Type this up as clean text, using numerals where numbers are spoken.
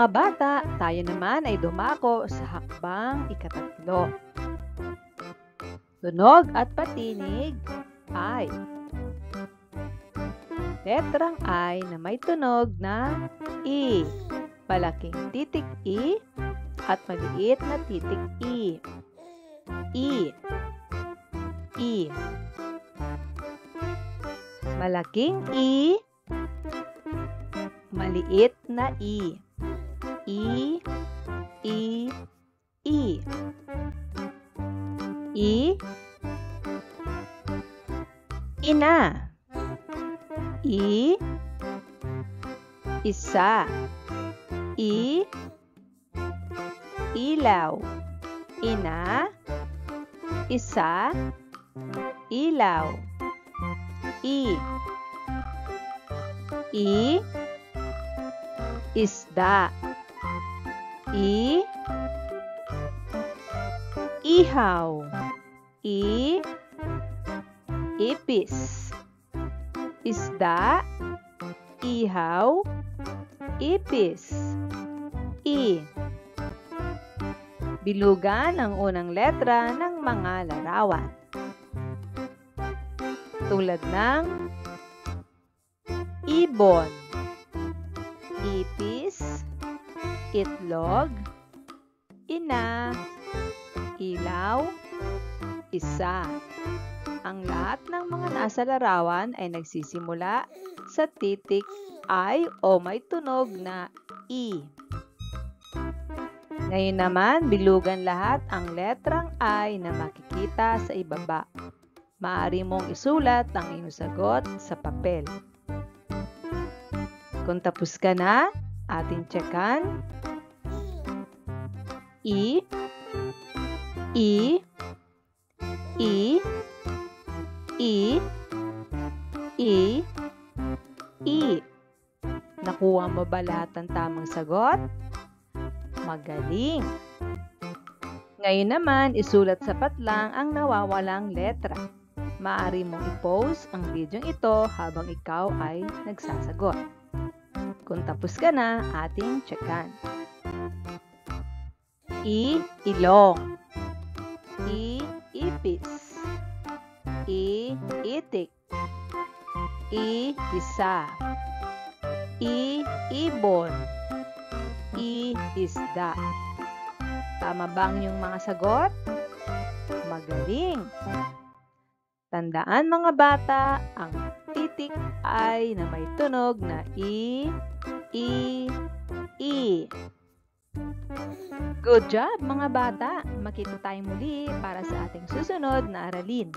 Mga bata, tayo naman ay dumako sa hakbang ikatatlo. Tunog at patinig ay. Letrang I na may tunog na I. Malaking titik I at maliit na titik I. I. I. Malaking I. Maliit na I. I. I. I. I. Ina. I. Isa. I. Ilaw. Ina. Isa. Ilaw. I. I. Isda. I. Ihaw. I. Ipis. Isda. Ihaw. Ipis. I. Bilugan ang unang letra ng mga larawan. Tulad ng ibon, ipis, itlog, ina, ilaw, isa. Ang lahat ng mga nasa larawan ay nagsisimula sa titik I o may tunog na I. Ngayon naman, bilugan lahat ang letrang I na makikita sa ibaba. Maaari mong isulat ang iyong sagot sa papel. Kung tapos ka na, ating tsekan. I. I. I. I. I. I. Nakuha mo ba lahat ng tamang sagot? Magaling! Ngayon naman, isulat sa patlang ang nawawalang letra. Maaari mong i-pause ang video ito habang ikaw ay nagsasagot. Kung tapos ka na, ating tsekan. I. Ilong. I. Ipis. I. Itik. I. Isa. I. Ibon. I. Isda. Tama ba ang iyong mga sagot? Magaling! Tandaan mga bata, ang titik ay na may tunog na I. I. I. Good job mga bata! Makita tayo muli para sa ating susunod na aralin.